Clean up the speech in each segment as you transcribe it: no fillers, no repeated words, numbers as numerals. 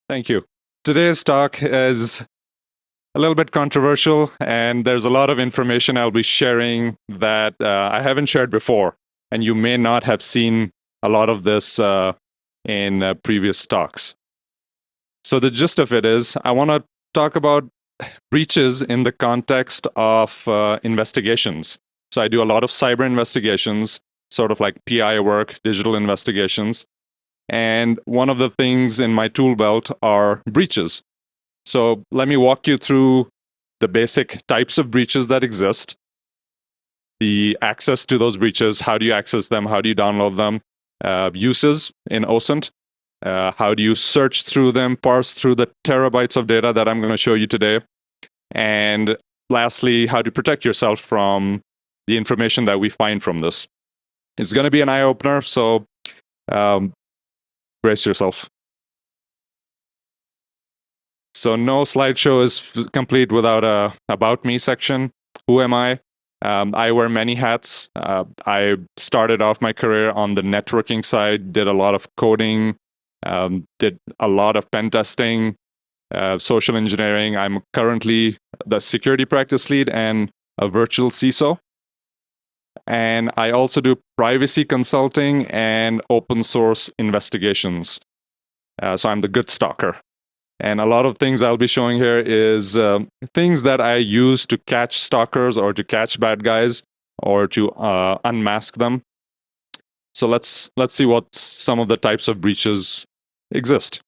Thank you. Today's talk is a little bit controversial, and there's a lot of information I'll be sharing that I haven't shared before, and you may not have seen a lot of this in previous talks. So the gist of it is, I want to talk about breaches in the context of investigations. So I do a lot of cyber investigations, sort of like PI work, digital investigations. And one of the things in my tool belt are breaches. So let me walk you through the basic types of breaches that exist, the access to those breaches, how do you access them, how do you download them, uses in OSINT, how do you search through them, parse through the terabytes of data that I'm going to show you today, and lastly, how to protect yourself from the information that we find from this. It's going to be an eye-opener, so brace yourself. So no slideshow is complete without a About Me section. Who am I? I wear many hats. I started off my career on the networking side, did a lot of coding, did a lot of pen testing, social engineering. I'm currently the security practice lead and a virtual CISO. And I also do privacy consulting and open source investigations. So I'm the good stalker. And a lot of things I'll be showing here is things that I use to catch stalkers or to catch bad guys or to unmask them. So let's see what some of the types of breaches exist.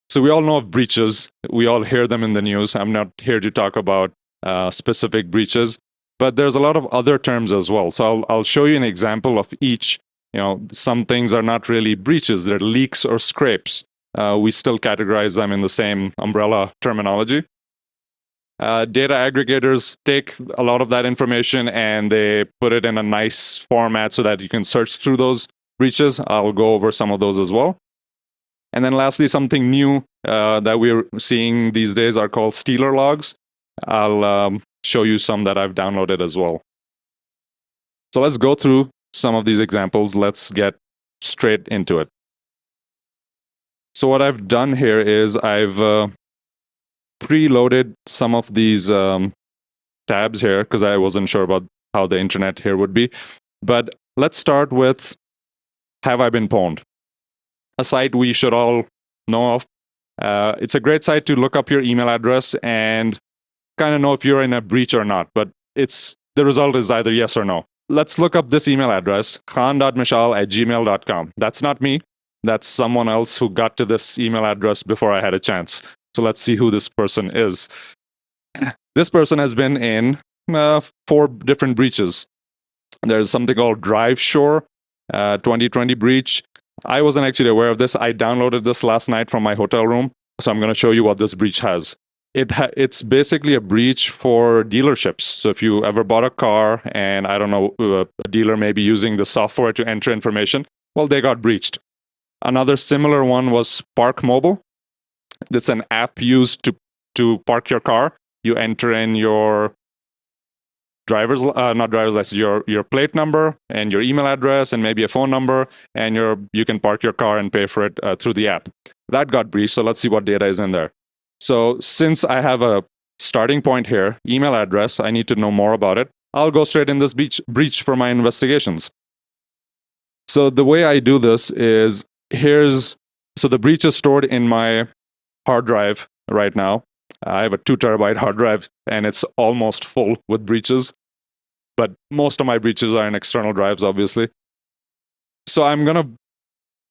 So we all know of breaches. We all hear them in the news. I'm not here to talk about specific breaches, but there's a lot of other terms as well. So I'll show you an example of each. Some things are not really breaches. They're leaks or scrapes. We still categorize them in the same umbrella terminology. Data aggregators take a lot of that information and they put it in a nice format so that you can search through those breaches. I'll go over some of those as well. And then lastly, something new that we're seeing these days are called stealer logs. I'll show you some that I've downloaded as well. So let's go through some of these examples. Let's get straight into it. So what I've done here is I've preloaded some of these tabs here because I wasn't sure about how the internet here would be. But let's start with Have I Been Pwned? A site we should all know of. It's a great site to look up your email address and kind of know if you're in a breach or not. But the result is either yes or no. Let's look up this email address, khan.mishaal@gmail.com. That's not me. That's someone else who got to this email address before I had a chance. So let's see who this person is. This person has been in 4 different breaches. There's something called DriveShore 2020 breach. I wasn't actually aware of this. I downloaded this last night from my hotel room. So I'm going to show you what this breach has. It's basically a breach for dealerships. So if you ever bought a car and I don't know, a dealer may be using the software to enter information, well, they got breached. Another similar one was Park Mobile. It's an app used to park your car. You enter in your not driver's license, your plate number and your email address and maybe a phone number, and you can park your car and pay for it through the app. That got breached, so let's see what data is in there. So since I have a starting point here, email address, I need to know more about it. I'll go straight in this breach for my investigations. So the way I do this is so the breach is stored in my hard drive right now. I have a 2 terabyte hard drive and it's almost full with breaches, but most of my breaches are in external drives, obviously. So I'm going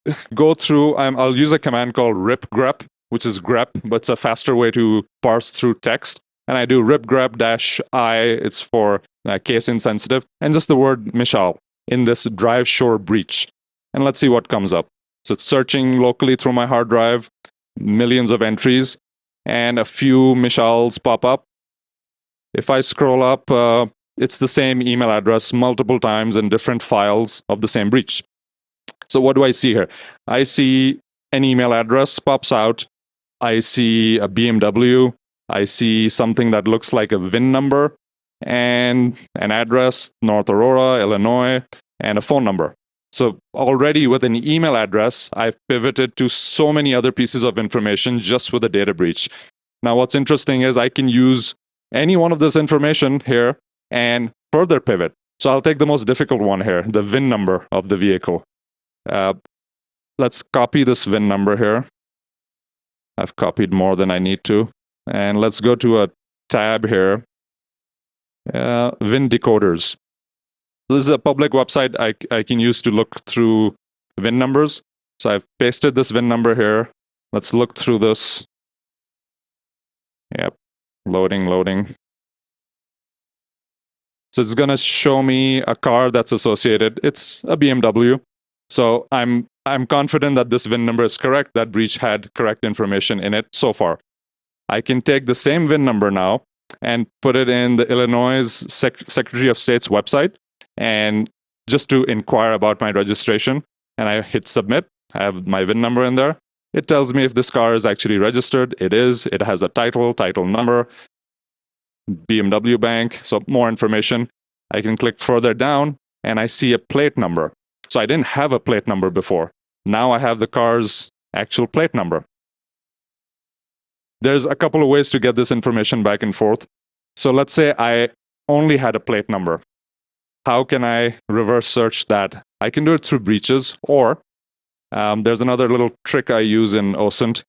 to go through, I'll use a command called rip-grep, which is grep, but it's a faster way to parse through text. And I do rip-grep-I, it's for case insensitive, and just the word Mishaal in this DriveShore breach. And let's see what comes up. So it's searching locally through my hard drive, millions of entries, and a few Mishaals pop up. If I scroll up, it's the same email address multiple times in different files of the same breach. So what do I see here? I see an email address pops out. I see a BMW. I see something that looks like a VIN number and an address, North Aurora, Illinois, and a phone number. So already with an email address, I've pivoted to so many other pieces of information just with a data breach. Now, what's interesting is I can use any one of this information here and further pivot. So I'll take the most difficult one here, the VIN number of the vehicle. Let's copy this VIN number here. I've copied more than I need to. And let's go to a tab here, VIN decoders. This is a public website I can use to look through VIN numbers. So I've pasted this VIN number here. Let's look through this. Yep, loading. So it's going to show me a car that's associated. It's a BMW. So I'm confident that this VIN number is correct. That breach had correct information in it so far. I can take the same VIN number now and put it in the Illinois Secretary of State's website, and just to inquire about my registration, and I hit submit. I have my VIN number in there. It tells me if this car is actually registered. It is. It has a title number, BMW Bank, so more information. I can click further down, and I see a plate number. So I didn't have a plate number before. Now I have the car's actual plate number. There's a couple of ways to get this information back and forth. So let's say I only had a plate number. How can I reverse search that? I can do it through breaches, or there's another little trick I use in OSINT.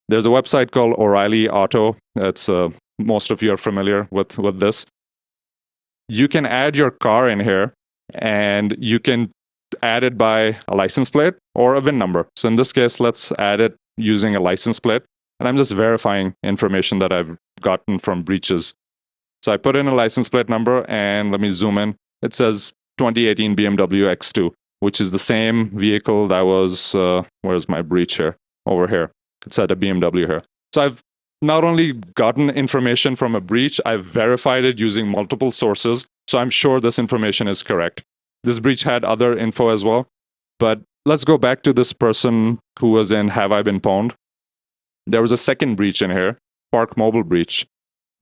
There's a website called OReilly Auto. It's most of you are familiar with this. You can add your car in here, and you can add it by a license plate or a VIN number. So in this case, let's add it using a license plate. And I'm just verifying information that I've gotten from breaches. So I put in a license plate number, and let me zoom in. It says 2018 BMW X2, which is the same vehicle that was, where's my breach here? Over here. It's at a BMW here. So I've not only gotten information from a breach, I've verified it using multiple sources. So I'm sure this information is correct. This breach had other info as well. But let's go back to this person who was in Have I Been Pwned? There was a second breach in here, Park Mobile breach.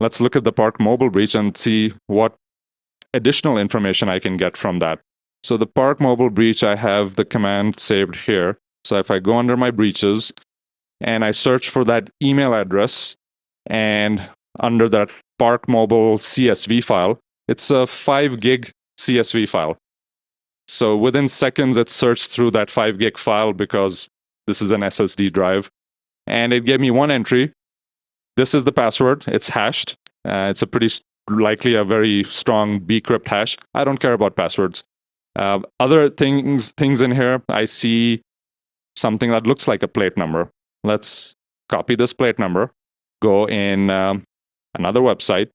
Let's look at the Park Mobile breach and see what additional information I can get from that. So the Park Mobile breach, I have the command saved here. So if I go under my breaches and I search for that email address, and under that Park Mobile CSV file, it's a 5 gig CSV file. So within seconds, it searched through that 5 gig file because this is an SSD drive. And it gave me one entry. This is the password. It's hashed. It's a pretty likely a very strong bcrypt hash. I don't care about passwords. Other things in here, I see something that looks like a plate number. Let's copy this plate number, go in another website.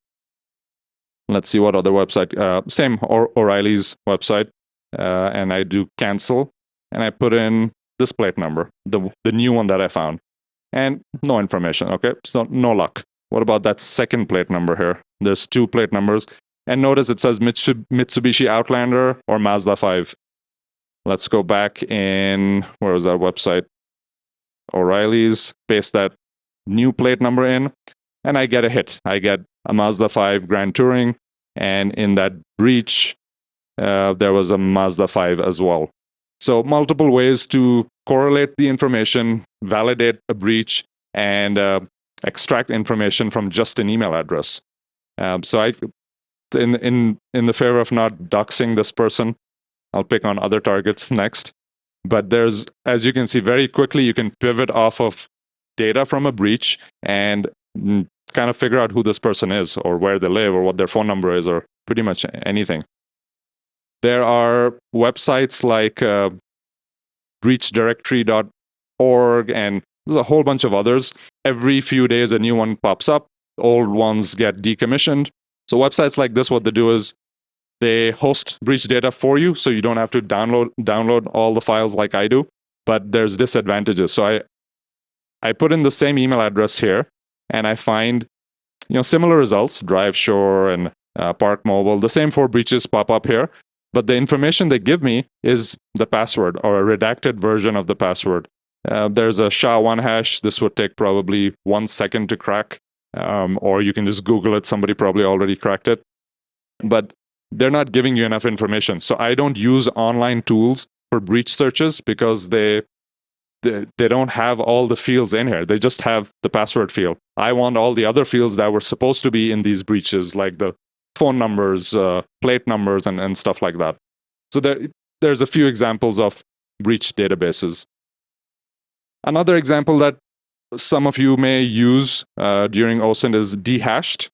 Let's see what other website, same O'Reilly's website, and I do cancel, and I put in this plate number, the new one that I found. And no information, okay? So no luck. What about that second plate number here? There's 2 plate numbers. And notice it says Mitsubishi Outlander or Mazda 5. Let's go back in, where was that website? O'Reilly's, paste that new plate number in, and I get a hit. I get a Mazda 5 Grand Touring, and in that breach, there was a Mazda 5 as well. So multiple ways to correlate the information, validate a breach, and extract information from just an email address. So I, in the favor of not doxing this person, I'll pick on other targets next. But there's, as you can see, very quickly you can pivot off of data from a breach and kind of figure out who this person is, or where they live, or what their phone number is, or pretty much anything. There are websites like breachdirectory.org, and there's a whole bunch of others. Every few days, a new one pops up. Old ones get decommissioned. So websites like this, what they do is they host breach data for you, so you don't have to download all the files like I do. But there's disadvantages. So I put in the same email address here, and I find similar results, DriveShore and Park Mobile. The same 4 breaches pop up here. But the information they give me is the password, or a redacted version of the password. There's a SHA-1 hash. This would take probably 1 second to crack, or you can just Google it. Somebody probably already cracked it. But they're not giving you enough information. So I don't use online tools for breach searches because they don't have all the fields in here. They just have the password field. I want all the other fields that were supposed to be in these breaches, like the phone numbers, plate numbers, and stuff like that. So there's a few examples of breach databases. Another example that some of you may use during OSINT is Dehashed.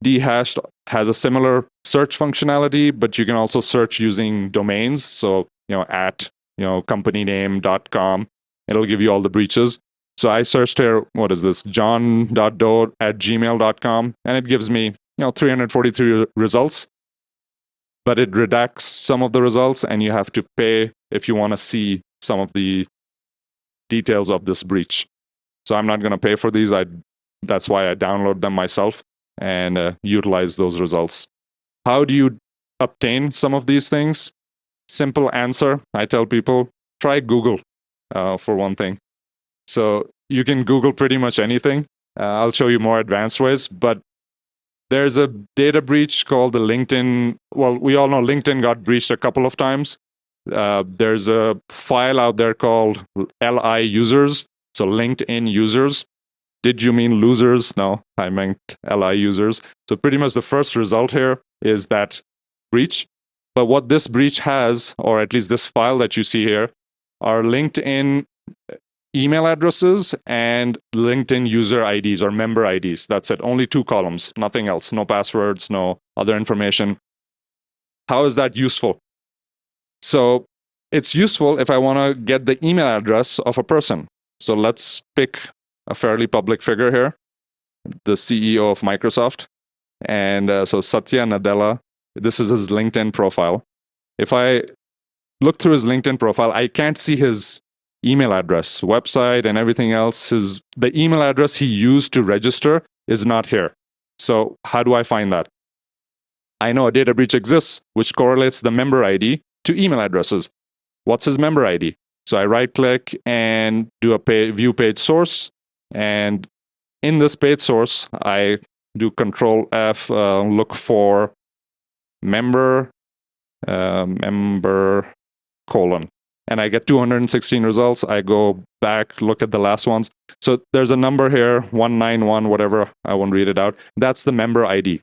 Dehashed has a similar search functionality, but you can also search using domains. So, at, companyname.com, it'll give you all the breaches. So I searched here, what is this, john.doe@gmail.com, and it gives me, 343 results. But it redacts some of the results, and you have to pay if you want to see some of the details of this breach. So I'm not going to pay for these. That's why I download them myself and utilize those results. How do you obtain some of these things? Simple answer. I tell people, try Google for one thing. So you can Google pretty much anything. I'll show you more advanced ways, but there's a data breach called the LinkedIn. Well, we all know LinkedIn got breached a couple of times. There's a file out there called LI users, so LinkedIn users. Did you mean losers? No, I meant LI users. So pretty much the first result here is that breach. But what this breach has, or at least this file that you see here, are LinkedIn email addresses and LinkedIn user IDs or member IDs. That's it. Only 2 columns, nothing else. No passwords, no other information. How is that useful? So it's useful if I want to get the email address of a person. So let's pick a fairly public figure here, the CEO of Microsoft. And so Satya Nadella, this is his LinkedIn profile. If I look through his LinkedIn profile, I can't see his email address, website, and everything else. The email address he used to register is not here. So how do I find that? I know a data breach exists, which correlates the member ID to email addresses. What's his member ID? So I right-click and do a view page source. And in this page source, I do Control F, look for member, colon. And I get 216 results. I go back, look at the last ones. So there's a number here, 191, whatever. I won't read it out. That's the member ID.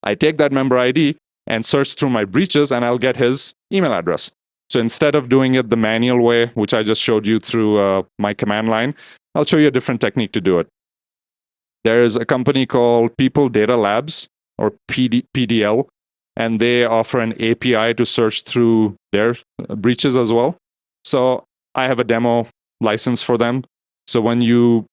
I take that member ID and search through my breaches, and I'll get his email address. So instead of doing it the manual way, which I just showed you through my command line, I'll show you a different technique to do it. There's a company called People Data Labs, or PDL, and they offer an API to search through their breaches as well. So I have a demo license for them. So when you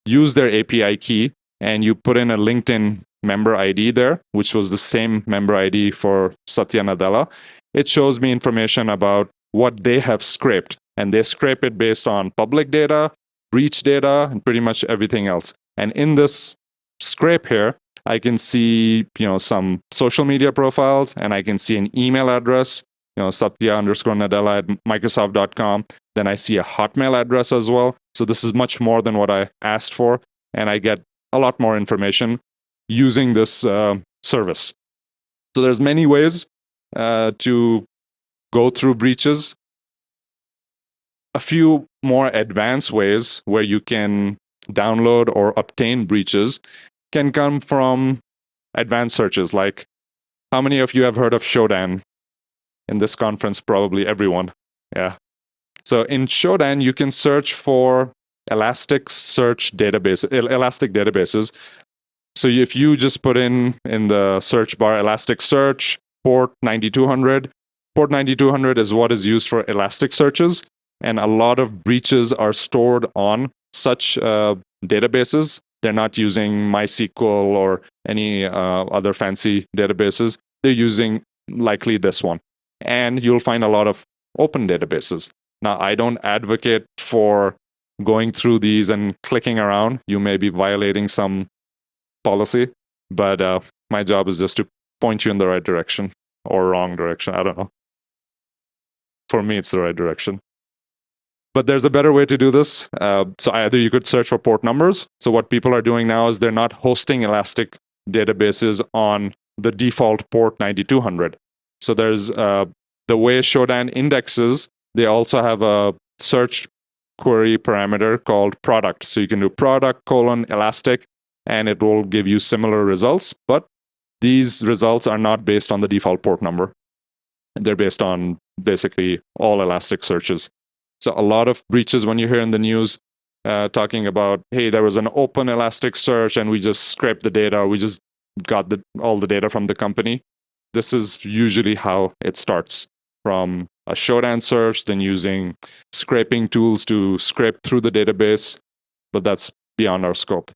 use their API key and you put in a LinkedIn member ID there, which was the same member ID for Satya Nadella, it shows me information about what they have scraped. And they scrape it based on public data, breach data, and pretty much everything else. And in this scrape here, I can see, some social media profiles, and I can see an email address, Satya_Nadella at Microsoft.com. Then I see a Hotmail address as well. So this is much more than what I asked for, and I get a lot more information using this service. So there's many ways to go through breaches. A few more advanced ways where you can download or obtain breaches can come from advanced searches. Like, how many of you have heard of Showdown? In this conference, probably everyone. Yeah. So in Showdown, you can search for elastic databases. So if you just put in the search bar Elasticsearch port 9200, port 9200 is what is used for elastic searches, and a lot of breaches are stored on such databases. They're not using MySQL or any other fancy databases. They're using likely this one. And you'll find a lot of open databases. Now, I don't advocate for going through these and clicking around. You may be violating some policy, but my job is just to point you in the right direction or wrong direction. I don't know. For me, it's the right direction. But there's a better way to do this. So either you could search for port numbers. So what people are doing now is they're not hosting elastic databases on the default port 9200. So there's the way Showdown indexes, they also have a search query parameter called product. So you can do product : elastic, and it will give you similar results. But these results are not based on the default port number. They're based on basically all elastic searches. So a lot of breaches when you hear in the news talking about, hey, there was an open elastic search and we just scraped the data, or we just got all the data from the company. This is usually how it starts, from a Showdown search, then using scraping tools to scrape through the database, but that's beyond our scope.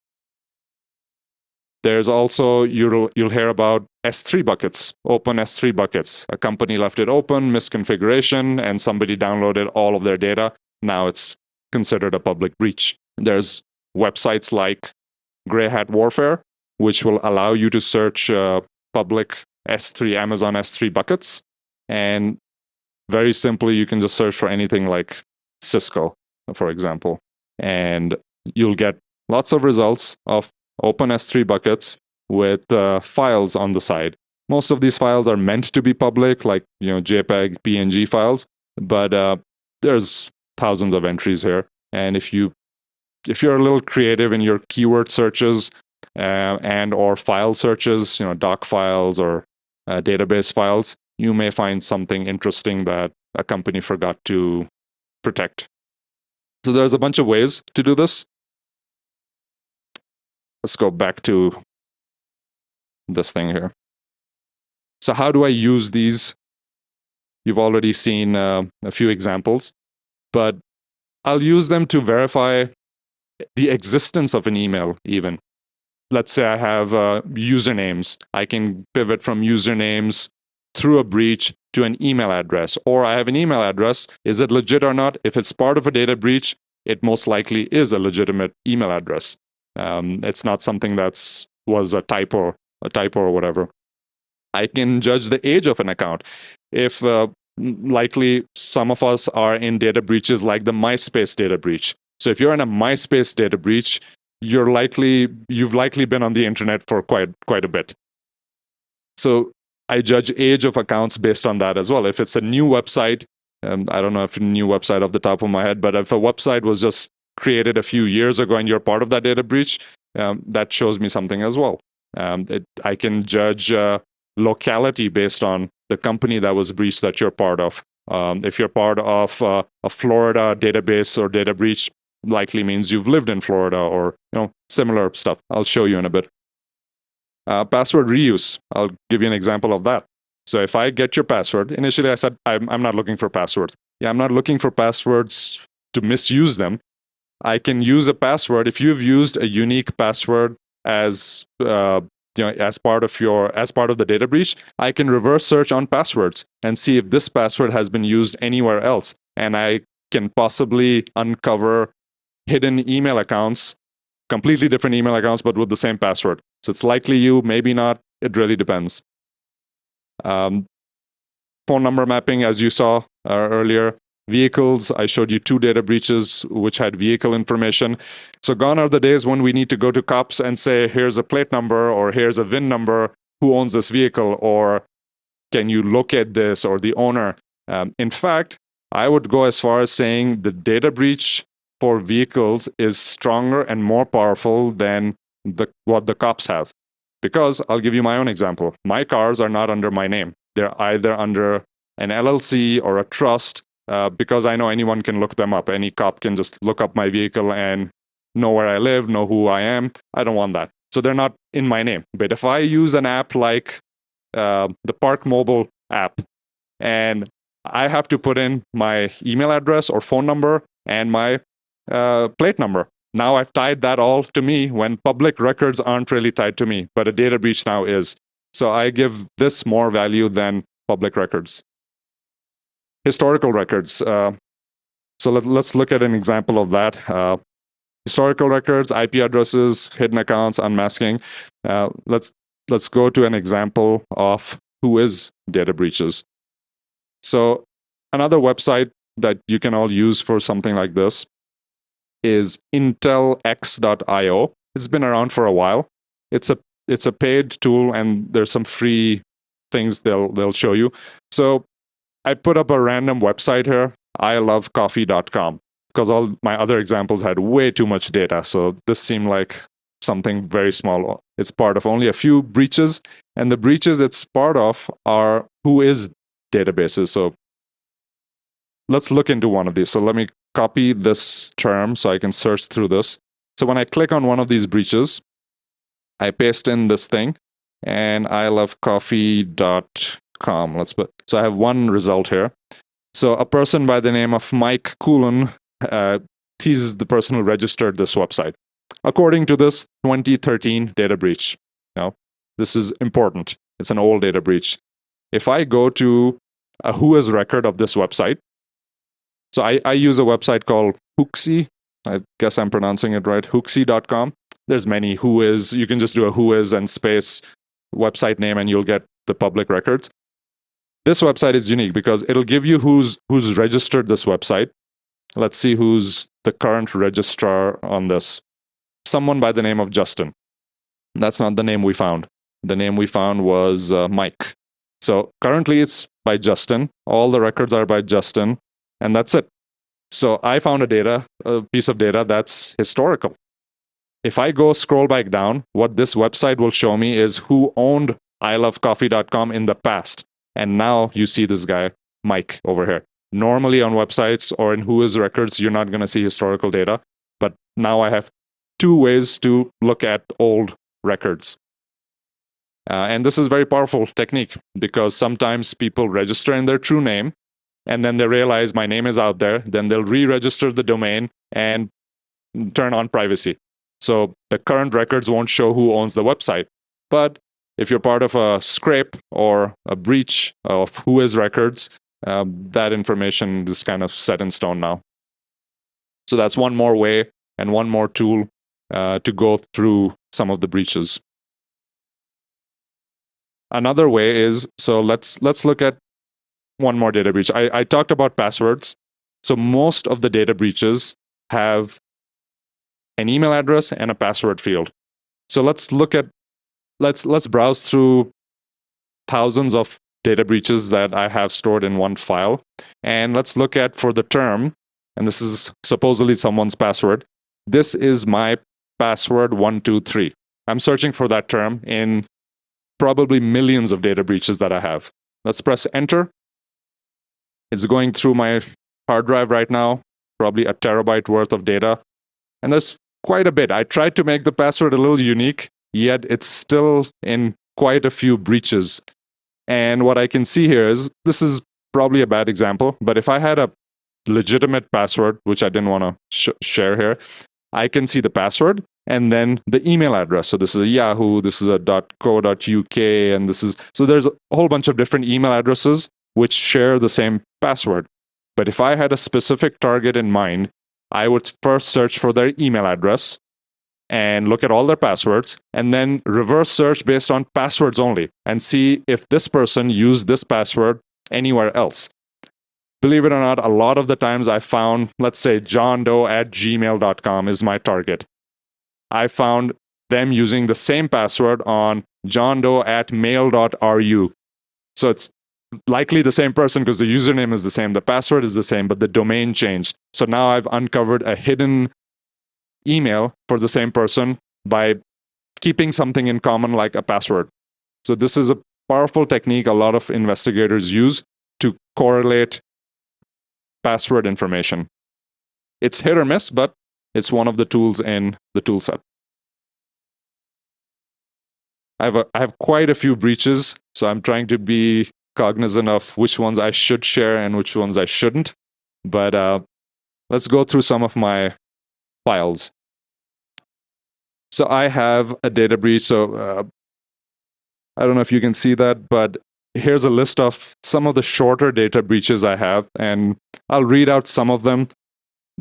There's also, you'll hear about S3 buckets, open S3 buckets. A company left it open, misconfiguration, and somebody downloaded all of their data. Now it's considered a public breach. There's websites like Grey Hat Warfare, which will allow you to search public S3, Amazon S3 buckets. And very simply, you can just search for anything like Cisco, for example. And you'll get lots of results of open S3 buckets with files on the side. Most of these files are meant to be public, like JPEG, PNG files, but there's thousands of entries here. And if you're a little creative in your keyword searches and or file searches, doc files or database files, you may find something interesting that a company forgot to protect. So there's a bunch of ways to do this. Let's go back to this thing here. So how do I use these? You've already seen a few examples, but I'll use them to verify the existence of an email even. Let's say I have usernames. I can pivot from usernames through a breach to an email address. Or I have an email address. Is it legit or not? If it's part of a data breach, it most likely is a legitimate email address. It's not something was a typo or whatever. I can judge the age of an account. If likely some of us are in data breaches like the MySpace data breach. So if you're in a MySpace data breach, you've likely been on the internet for quite a bit. So I judge age of accounts based on that as well. If it's a new website, I don't know if a new website off the top of my head, but if a website was just created a few years ago and you're part of that data breach, that shows me something as well. I can judge locality based on the company that was breached that you're part of. If you're part of a Florida database or data breach, likely means you've lived in Florida or similar stuff. I'll show you in a bit. Password reuse. I'll give you an example of that. So if I get your password, initially I said I'm not looking for passwords. Yeah, I'm not looking for passwords to misuse them. I can use a password. If you've used a unique password as as part of the data breach, I can reverse search on passwords and see if this password has been used anywhere else, and I can possibly uncover hidden email accounts, completely different email accounts, but with the same password. So it's likely you, maybe not. It really depends. Phone number mapping, as you saw earlier. Vehicles, I showed you 2 data breaches which had vehicle information. So gone are the days when we need to go to cops and say, here's a plate number or here's a VIN number, who owns this vehicle, or can you locate this or the owner? In fact, I would go as far as saying the data breach for vehicles is stronger and more powerful than what the cops have. Because I'll give you my own example. My cars are not under my name. They're either under an LLC or a trust, because I know anyone can look them up. Any cop can just look up my vehicle and know where I live, know who I am. I don't want that. So they're not in my name. But if I use an app like the Park Mobile app, and I have to put in my email address or phone number and my plate number. Now I've tied that all to me when public records aren't really tied to me, but a data breach now is. So I give this more value than public records. Historical records. So let's look at an example of that. Historical records, IP addresses, hidden accounts, unmasking. Let's go to an example of who is data breaches. So another website that you can all use for something like this is intelx.io. It's been around for a while. It's a paid tool, and there's some free things they'll show you. So I put up a random website here, ilovecoffee.com, because all my other examples had way too much data. So this seemed like something very small. It's part of only a few breaches, and the breaches it's part of are whois databases. So let's look into one of these. So let me copy this term so I can search through this. So when I click on one of these breaches, I paste in this thing, and ilovecoffee.com. So I have one result here. So a person by the name of Mike Coulon, he's the person who registered this website. According to this 2013 data breach. Now, this is important. It's an old data breach. If I go to a whois record of this website, so I use a website called Hooksy. I guess I'm pronouncing it right, hooksy.com. There's many whois. You can just do a whois and space website name and you'll get the public records. This website is unique because it'll give you who's registered this website. Let's see who's the current registrar on this. Someone by the name of Justin. That's not the name we found. The name we found was Mike. So currently it's by Justin. All the records are by Justin, and that's it. So I found a piece of data that's historical. If I go scroll back down, what this website will show me is who owned ilovecoffee.com in the past. And now you see this guy, Mike, over here. Normally on websites or in whois records, you're not going to see historical data. But now I have two ways to look at old records. And this is a very powerful technique because sometimes people register in their true name and then they realize my name is out there. Then they'll re-register the domain and turn on privacy. So the current records won't show who owns the website. But if you're part of a scrape or a breach of whois records, that information is kind of set in stone now. So that's one more way and one more tool to go through some of the breaches. Another way is, so let's look at one more data breach. I talked about passwords. So most of the data breaches have an email address and a password field. So let's browse through thousands of data breaches that I have stored in one file. And let's look at for the term, and this is supposedly someone's password. This is my password 123. I'm searching for that term in probably millions of data breaches that I have. Let's press enter. It's going through my hard drive right now, probably a terabyte worth of data. And there's quite a bit. I tried to make the password a little unique, yet it's still in quite a few breaches. And what I can see here is, this is probably a bad example, but if I had a legitimate password, which I didn't want to share here, I can see the password and then the email address. So this is a Yahoo, this is a .co.uk, and this is, so there's a whole bunch of different email addresses which share the same password. But if I had a specific target in mind, I would first search for their email address and look at all their passwords, and then reverse search based on passwords only and see if this person used this password anywhere else. Believe it or not, a lot of the times I found, let's say, johndoe@gmail.com is my target. I found them using the same password on johndoe@mail.ru. So it's likely the same person because the username is the same, the password is the same, but the domain changed. So now I've uncovered a hidden email for the same person by keeping something in common like a password. So this is a powerful technique a lot of investigators use to correlate password information. It's hit or miss, but it's one of the tools in the tool set. I have quite a few breaches, so I'm trying to be cognizant of which ones I should share and which ones I shouldn't. But let's go through some of my files. So I have a data breach. So I don't know if you can see that, but here's a list of some of the shorter data breaches I have, and I'll read out some of them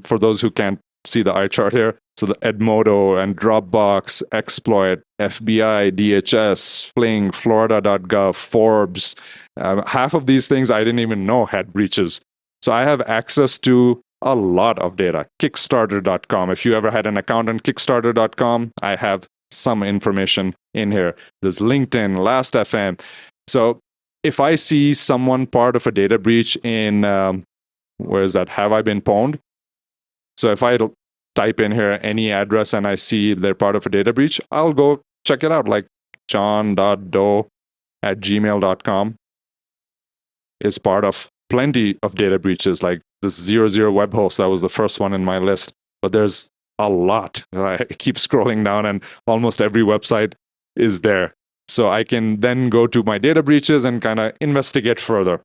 for those who can't see the eye chart here. So the Edmodo and Dropbox, Exploit, FBI, DHS, Fling, Florida.gov, Forbes. Half of these things I didn't even know had breaches. So I have access to a lot of data. Kickstarter.com. If you ever had an account on Kickstarter.com, I have some information in here. There's LinkedIn, Last.fm. So if I see someone part of a data breach in, where is that? Have I been pwned? So if I type in here any address and I see they're part of a data breach, I'll go check it out, like john.doe@gmail.com is part of plenty of data breaches, like this 00 web host. That was the first one in my list. But there's a lot. I keep scrolling down and almost every website is there. So I can then go to my data breaches and kind of investigate further.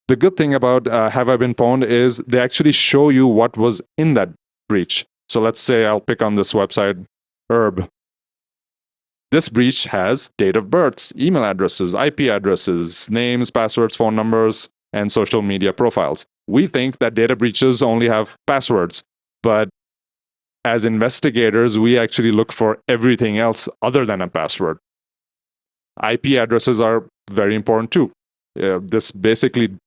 The good thing about Have I Been Pwned is they actually show you what was in that breach. So let's say I'll pick on this website, Herb. This breach has date of births, email addresses, IP addresses, names, passwords, phone numbers, and social media profiles. We think that data breaches only have passwords, but as investigators, we actually look for everything else other than a password. IP addresses are very important too. This basically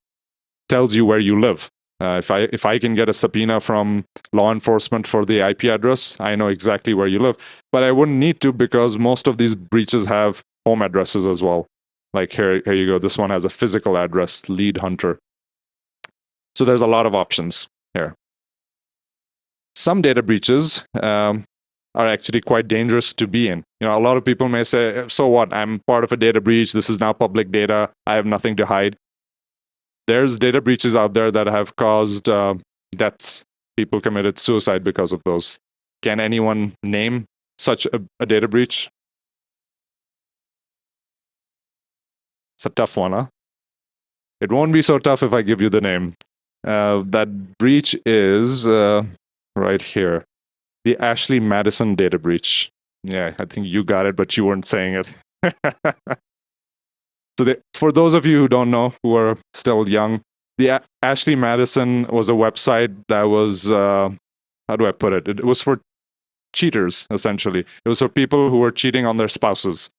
tells you where you live. If I can get a subpoena from law enforcement for the IP address, I know exactly where you live. But I wouldn't need to, because most of these breaches have home addresses as well. Like here you go. This one has a physical address, lead hunter. So there's a lot of options here. Some data breaches are actually quite dangerous to be in. You know, a lot of people may say, so what? I'm part of a data breach. This is now public data. I have nothing to hide. There's data breaches out there that have caused deaths. People committed suicide because of those. Can anyone name such a data breach? It's a tough one, huh? It won't be so tough if I give you the name. That breach is right here. The Ashley Madison data breach. Yeah, I think you got it, but you weren't saying it. So for those of you who don't know, who are still young, the Ashley Madison was a website that was, how do I put it? It was for cheaters, essentially. It was for people who were cheating on their spouses.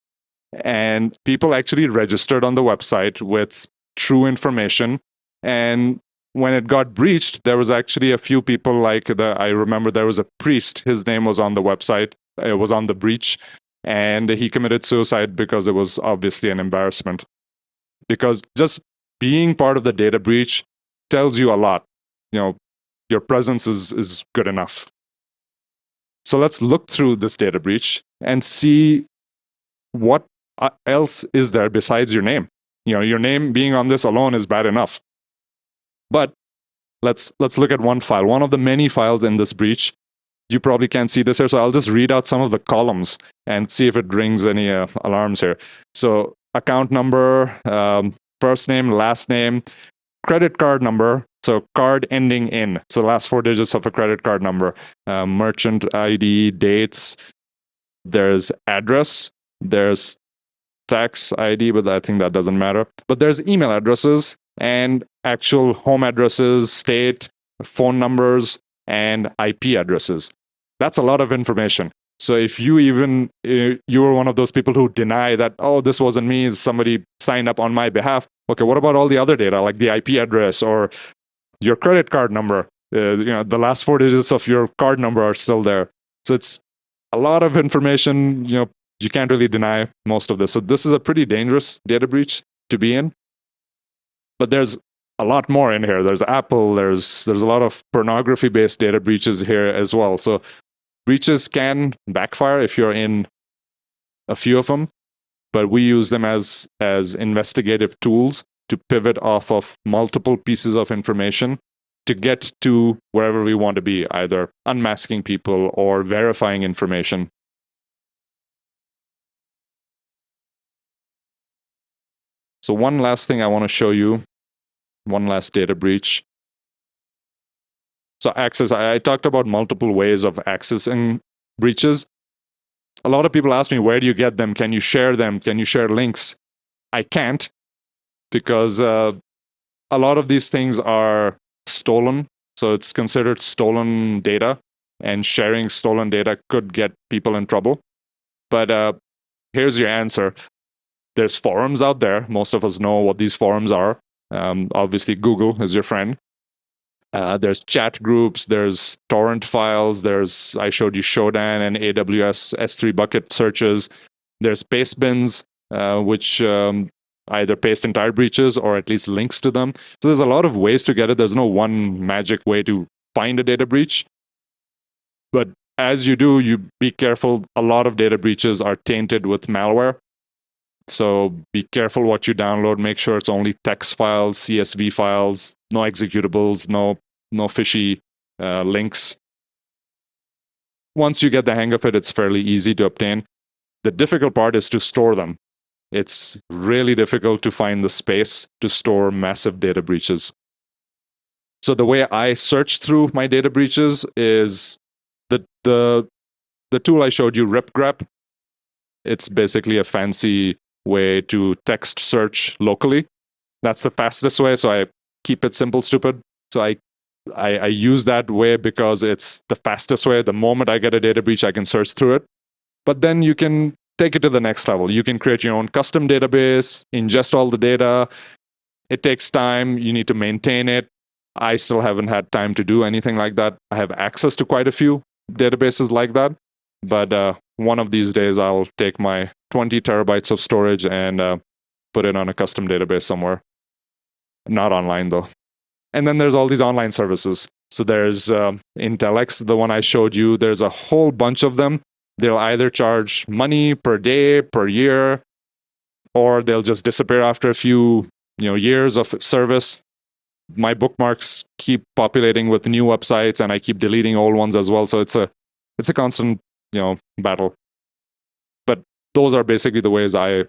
And people actually registered on the website with true information. And when it got breached, there was actually a few people, like I remember there was a priest. His name was on the website. It was on the breach. And he committed suicide because it was obviously an embarrassment. Because just being part of the data breach tells you a lot. You know, your presence is good enough. So let's look through this data breach and see what else is there besides your name. You know, your name being on this alone is bad enough. But let's look at one file, one of the many files in this breach. You probably can't see this here, so I'll just read out some of the columns and see if it rings any alarms here. So account number, first name, last name, credit card number, so card ending in, so last 4 digits of a credit card number, merchant ID, dates, there's address, there's tax ID, but I think that doesn't matter. But there's email addresses and actual home addresses, state, phone numbers, and IP addresses. That's a lot of information. So if you were one of those people who deny that, oh, this wasn't me, somebody signed up on my behalf. Okay, what about all the other data, like the IP address or your credit card number? The last 4 digits of your card number are still there. So it's a lot of information. You can't really deny most of this. So this is a pretty dangerous data breach to be in. But there's a lot more in here. There's Apple. There's a lot of pornography-based data breaches here as well. So breaches can backfire if you're in a few of them, but we use them as investigative tools to pivot off of multiple pieces of information to get to wherever we want to be, either unmasking people or verifying information. So one last thing I want to show you, one last data breach. So access, I talked about multiple ways of accessing breaches. A lot of people ask me, where do you get them? Can you share them? Can you share links? I can't, because a lot of these things are stolen. So it's considered stolen data, and sharing stolen data could get people in trouble. But here's your answer. There's forums out there. Most of us know what these forums are. Obviously, Google is your friend. There's chat groups, there's torrent files, I showed you Showdown and AWS S3 bucket searches. There's paste bins, which either paste entire breaches or at least links to them. So there's a lot of ways to get it. There's no one magic way to find a data breach. But as you do, you be careful. A lot of data breaches are tainted with malware. So be careful what you download. Make sure it's only text files, CSV files, no executables, no fishy links. Once you get the hang of it, it's fairly easy to obtain. The difficult part is to store them. It's really difficult to find the space to store massive data breaches. So the way I search through my data breaches is the tool I showed you, grep. It's basically a fancy way to text search locally. That's the fastest way, so I keep it simple, stupid. So I use that way because it's the fastest way. The moment I get a data breach, I can search through it. But then you can take it to the next level. You can create your own custom database, ingest all the data. It takes time. You need to maintain it. I still haven't had time to do anything like that. I have access to quite a few databases like that. But one of these days, I'll take my 20 terabytes of storage and put it on a custom database somewhere. Not online, though. And then there's all these online services. So there's Intellex, the one I showed you. There's a whole bunch of them. They'll either charge money per day, per year, or they'll just disappear after a few years of service. My bookmarks keep populating with new websites, and I keep deleting old ones as well. So it's a constant battle. But those are basically the ways I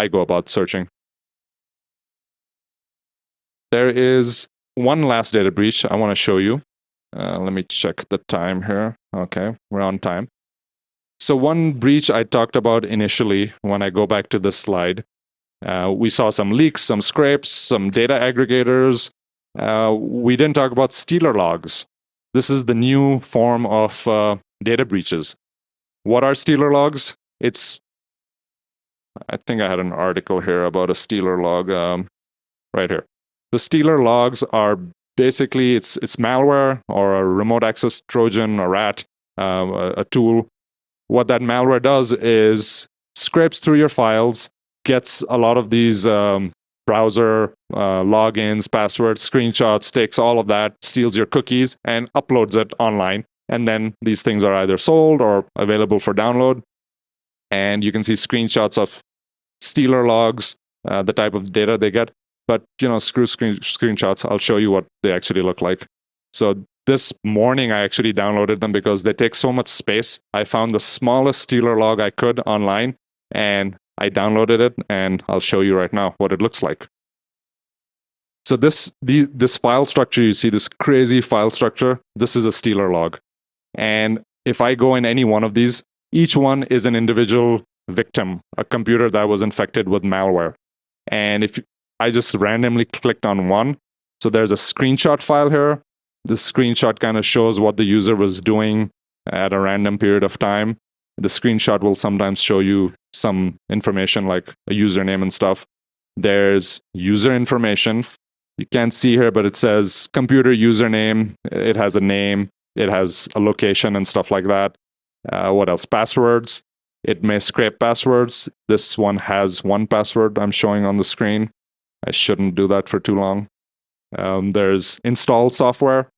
go about searching. There is one last data breach I want to show you. Let me check the time here. Okay, we're on time. So one breach I talked about initially, when I go back to this slide, we saw some leaks, some scrapes, some data aggregators. We didn't talk about stealer logs. This is the new form of data breaches. What are stealer logs? I think I had an article here about a stealer log right here. The stealer logs are basically, it's malware or a remote access Trojan, a rat, a tool. What that malware does is scrapes through your files, gets a lot of these browser logins, passwords, screenshots, takes all of that, steals your cookies, and uploads it online. And then these things are either sold or available for download. And you can see screenshots of stealer logs, the type of data they get. But screw screenshots. I'll show you what they actually look like. So this morning, I actually downloaded them because they take so much space. I found the smallest stealer log I could online, and I downloaded it, and I'll show you right now what it looks like. So this file structure, you see this crazy file structure, this is a stealer log. And if I go in any one of these, each one is an individual victim, a computer that was infected with malware. And if I just randomly clicked on one, so there's a screenshot file here. This screenshot kind of shows what the user was doing at a random period of time. The screenshot will sometimes show you some information like a username and stuff. There's user information. You can't see here, but it says computer username. It has a name. It has a location and stuff like that. What else? Passwords. It may scrape passwords. This one has one password I'm showing on the screen. I shouldn't do that for too long. There's installed software.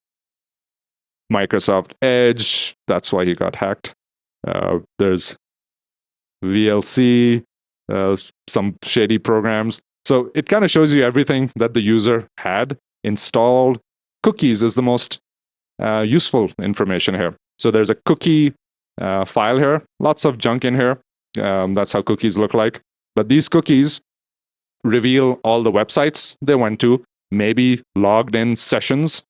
Microsoft Edge. That's why he got hacked. There's VLC, some shady programs. So it kind of shows you everything that the user had installed. Cookies is the most useful information here. So there's a cookie file here. Lots of junk in here. That's how cookies look like. But these cookies reveal all the websites they went to, maybe logged in sessions,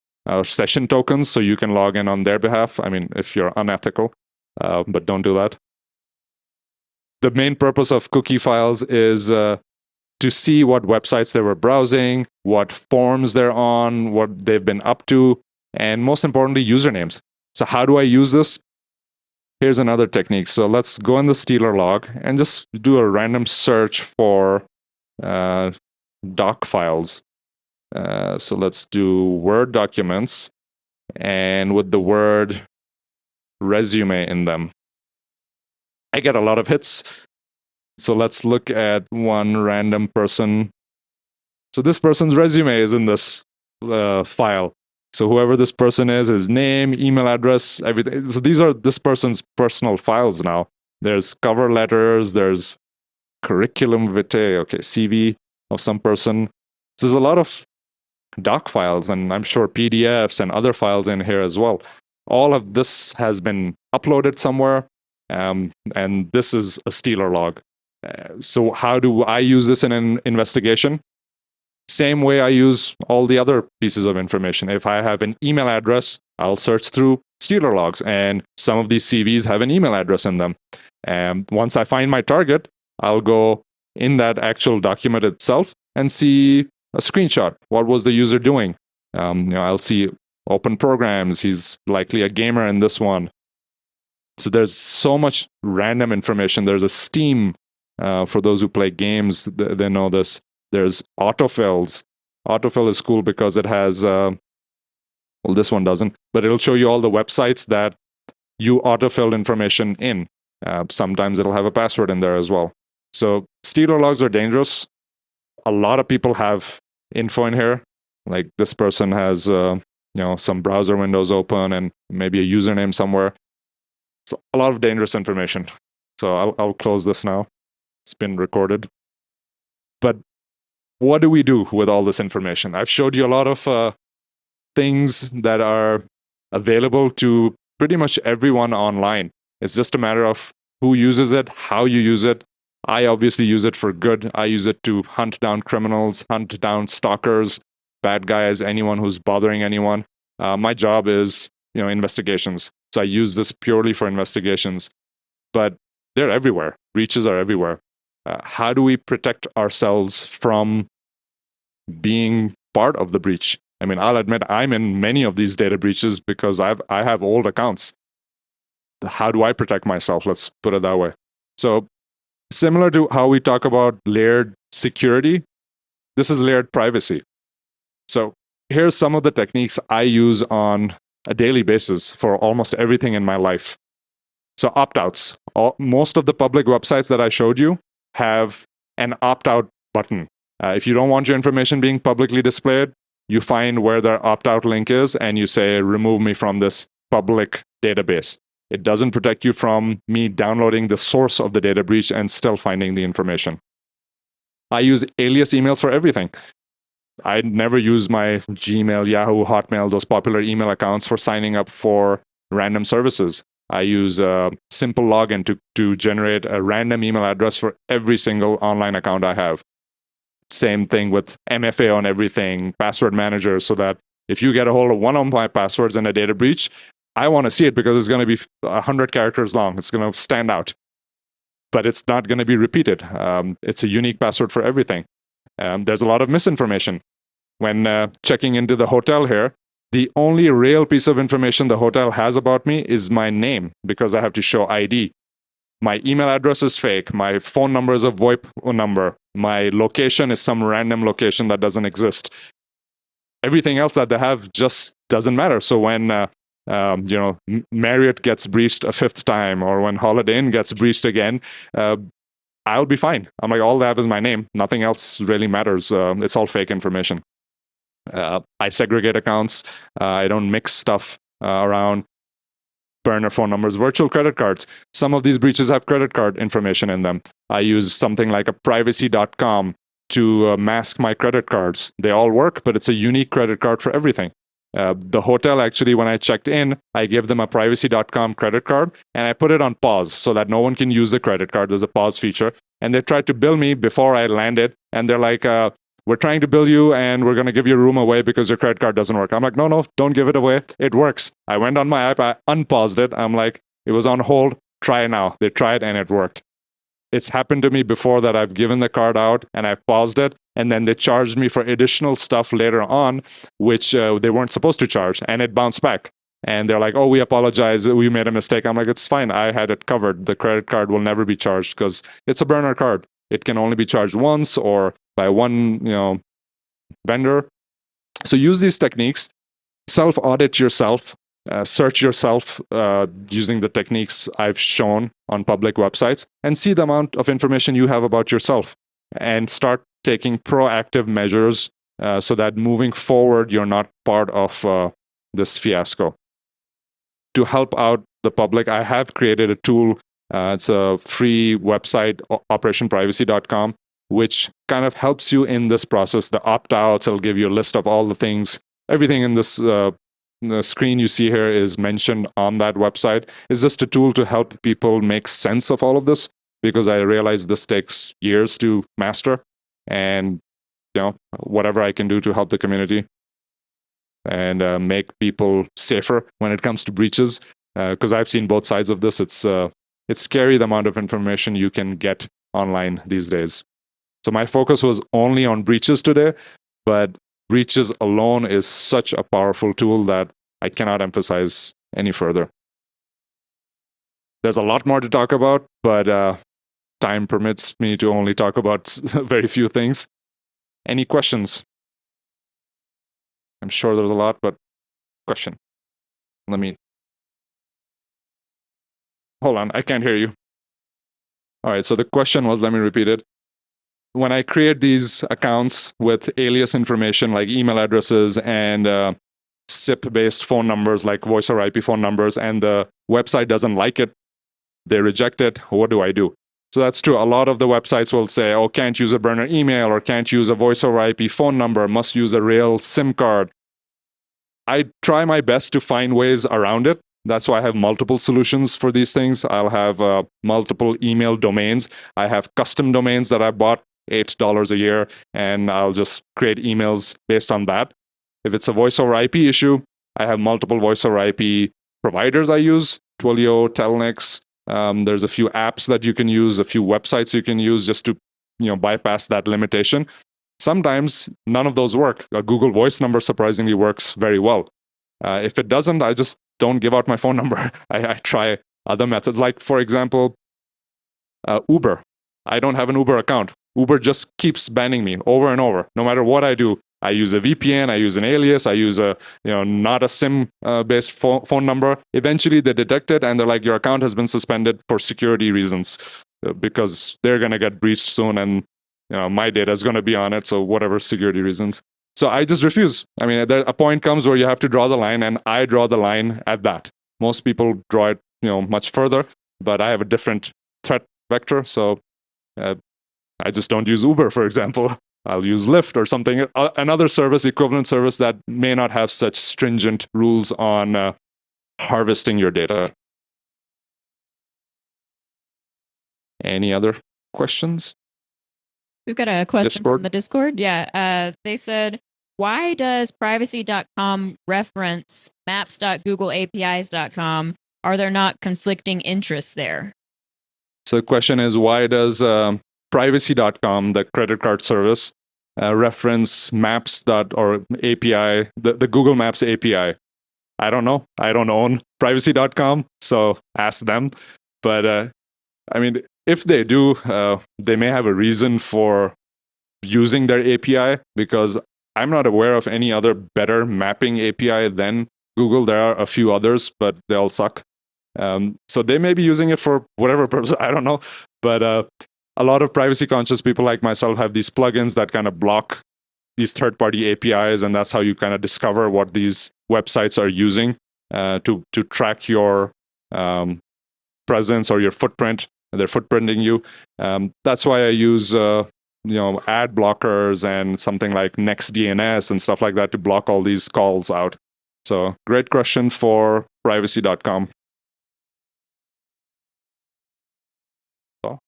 session tokens, so you can log in on their behalf. I mean, if you're unethical, but don't do that. The main purpose of cookie files is to see what websites they were browsing, what forums they're on, what they've been up to, and most importantly, usernames. So how do I use this? Here's another technique. So let's go in the stealer log and just do a random search for doc files. So let's do Word documents, and with the word resume in them. I get a lot of hits. So let's look at one random person So this person's resume is in this file. So whoever this person is, his name, email address, everything. So these are this person's personal files now. There's cover letters, there's curriculum vitae, okay, CV of some person. So there's a lot of doc files, and I'm sure PDFs and other files in here as well. All of this has been uploaded somewhere, and this is a Stealer log. So how do I use this in an investigation? Same way I use all the other pieces of information. If I have an email address, I'll search through Stealer logs, and some of these CVs have an email address in them. And once I find my target, I'll go in that actual document itself and see a screenshot. What was the user doing? I'll see open programs. He's likely a gamer in this one. So there's so much random information. There's a Steam, for those who play games, they know this. There's autofills. Autofill is cool because it has, well, this one doesn't, but it'll show you all the websites that you autofilled information in. Sometimes it'll have a password in there as well. So Stealer logs are dangerous. A lot of people have info in here. Like this person has, some browser windows open and maybe a username somewhere. So a lot of dangerous information. So I'll close this now. It's been recorded. But what do we do with all this information? I've showed you a lot of things that are available to pretty much everyone online. It's just a matter of who uses it, how you use it. I obviously use it for good. I use it to hunt down criminals, hunt down stalkers, bad guys, anyone who's bothering anyone. My job is, investigations. So I use this purely for investigations. But they're everywhere. Breaches are everywhere. How do we protect ourselves from being part of the breach? I mean, I'll admit I'm in many of these data breaches because I have old accounts. How do I protect myself? Let's put it that way. So similar to how we talk about layered security, this is layered privacy. So here's some of the techniques I use on a daily basis for almost everything in my life. So opt-outs. Most of the public websites that I showed you have an opt-out button. If you don't want your information being publicly displayed, you find where their opt-out link is and you say, remove me from this public database. It doesn't protect you from me downloading the source of the data breach and still finding the information. I use alias emails for everything. I never use my Gmail, Yahoo, Hotmail, those popular email accounts for signing up for random services. I use a simple login to generate a random email address for every single online account I have. Same thing with MFA on everything, password manager, so that if you get a hold of one of my passwords in a data breach, I want to see it because it's going to be 100 characters long. It's going to stand out. But it's not going to be repeated. It's a unique password for everything. There's a lot of misinformation. When checking into the hotel here, the only real piece of information the hotel has about me is my name, because I have to show ID. My email address is fake. My phone number is a VoIP number. My location is some random location that doesn't exist. Everything else that they have just doesn't matter. So when Marriott gets breached a 5th time, or when Holiday Inn gets breached again, I'll be fine. I'm like, all they have is my name. Nothing else really matters. It's all fake information. I segregate accounts. I don't mix stuff around. Burner phone numbers, virtual credit cards. Some of these breaches have credit card information in them. I use something like a privacy.com to mask my credit cards. They all work, but it's a unique credit card for everything. The hotel, actually, when I checked in, I gave them a privacy.com credit card, and I put it on pause so that no one can use the credit card. There's a pause feature. And they tried to bill me before I landed, and they're like, we're trying to bill you, and we're going to give your room away because your credit card doesn't work. I'm like, no, don't give it away. It works. I went on my app, I unpaused it. I'm like, it was on hold. Try now. They tried, and it worked. It's happened to me before that I've given the card out, and I've paused it, and then they charged me for additional stuff later on, which they weren't supposed to charge, and it bounced back. And they're like, oh, we apologize. We made a mistake. I'm like, it's fine. I had it covered. The credit card will never be charged because it's a burner card. It can only be charged once or by one, vendor. So use these techniques, self-audit yourself, search yourself using the techniques I've shown on public websites, and see the amount of information you have about yourself, and start taking proactive measures so that moving forward, you're not part of this fiasco. To help out the public, I have created a tool. It's a free website, operationprivacy.com, which kind of helps you in this process. The opt-outs, it'll give you a list of all the things. Everything in this the screen you see here is mentioned on that website. It's just a tool to help people make sense of all of this, because I realize this takes years to master. And whatever I can do to help the community and make people safer when it comes to breaches, because I've seen both sides of this. It's scary the amount of information you can get online these days. So my focus was only on breaches today, but breaches alone is such a powerful tool that I cannot emphasize any further. There's a lot more to talk about, but time permits me to only talk about very few things. Any questions? I'm sure there's a lot, but question. Hold on, I can't hear you. All right, so the question was, let me repeat it. When I create these accounts with alias information like email addresses and SIP-based phone numbers like voice or IP phone numbers, and the website doesn't like it, they reject it, what do I do? So that's true. A lot of the websites will say, oh, can't use a burner email, or can't use a voice over IP phone number, must use a real SIM card. I try my best to find ways around it. That's why I have multiple solutions for these things. I'll have multiple email domains. I have custom domains that I bought $8 a year, and I'll just create emails based on that. If it's a voice over IP issue, I have multiple voice over IP providers I use, Twilio, Telnix. There's a few apps that you can use, a few websites you can use just to bypass that limitation. Sometimes none of those work. A Google Voice number surprisingly works very well. If it doesn't, I just don't give out my phone number. I try other methods. Like, for example, Uber. I don't have an Uber account. Uber just keeps banning me over and over. No matter what I do, I use a VPN, I use an alias, I use a not a SIM-based phone number. Eventually, they detect it, and they're like, your account has been suspended for security reasons, because they're going to get breached soon, and my data is going to be on it, so whatever security reasons. So I just refuse. I mean, a point comes where you have to draw the line, and I draw the line at that. Most people draw it much further, but I have a different threat vector, so I just don't use Uber, for example. I'll use Lyft or something, another service, equivalent service that may not have such stringent rules on harvesting your data. Any other questions? We've got a question Discord? from the Discord. Yeah, they said, why does privacy.com reference maps.googleapis.com? Are there not conflicting interests there? So the question is, why does privacy.com, the credit card service, reference maps or API, the Google Maps API? I don't know. I don't own privacy.com, so ask them. But I mean, if they do, they may have a reason for using their API, because I'm not aware of any other better mapping API than Google. There are a few others, but they all suck. So they may be using it for whatever purpose. I don't know. But a lot of privacy-conscious people like myself have these plugins that kind of block these third-party APIs, and that's how you kind of discover what these websites are using to track your presence or your footprint. They're footprinting you. That's why I use ad blockers and something like NextDNS and stuff like that to block all these calls out. So great question for privacy.com. So,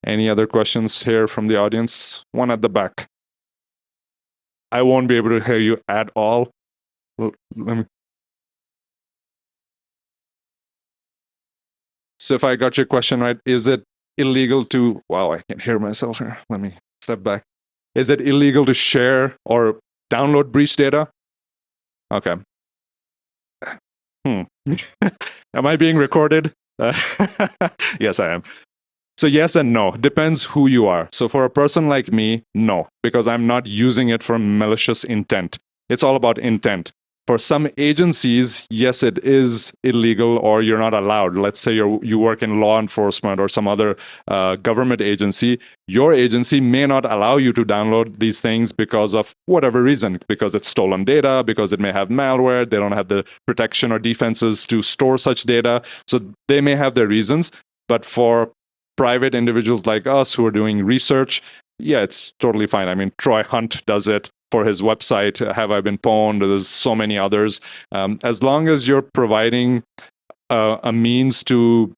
any other questions here from the audience? One at the back. I won't be able to hear you at all. Let me. So if I got your question right, is it illegal to, wow, I can hear myself here. Let me step back. Is it illegal to share or download breach data? Okay. Am I being recorded? Yes, I am. So yes and no. Depends who you are. So for a person like me, no, because I'm not using it for malicious intent. It's all about intent. For some agencies, yes, it is illegal or you're not allowed. Let's say you work in law enforcement or some other government agency. Your agency may not allow you to download these things because of whatever reason, because it's stolen data, because it may have malware, they don't have the protection or defenses to store such data. So they may have their reasons. But for private individuals like us who are doing research, yeah, it's totally fine. I mean, Troy Hunt does it for his website, Have I Been Pwned? There's so many others. As long as you're providing a means to,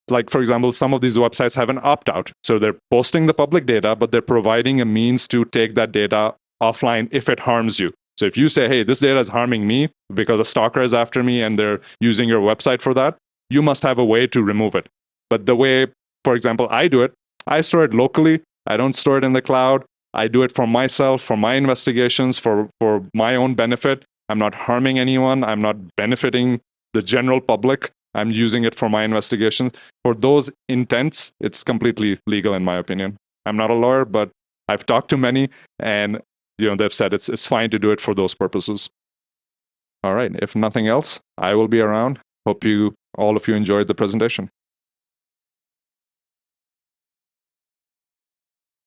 like, for example, some of these websites have an opt-out. So they're posting the public data, but they're providing a means to take that data offline if it harms you. So if you say, hey, this data is harming me because a stalker is after me and they're using your website for that, you must have a way to remove it. But the way, for example, I do it, I store it locally. I don't store it in the cloud. I do it for myself, for my investigations, for my own benefit. I'm not harming anyone. I'm not benefiting the general public. I'm using it for my investigations. For those intents, it's completely legal in my opinion. I'm not a lawyer, but I've talked to many, and they've said it's fine to do it for those purposes. All right. If nothing else, I will be around. Hope all of you enjoyed the presentation.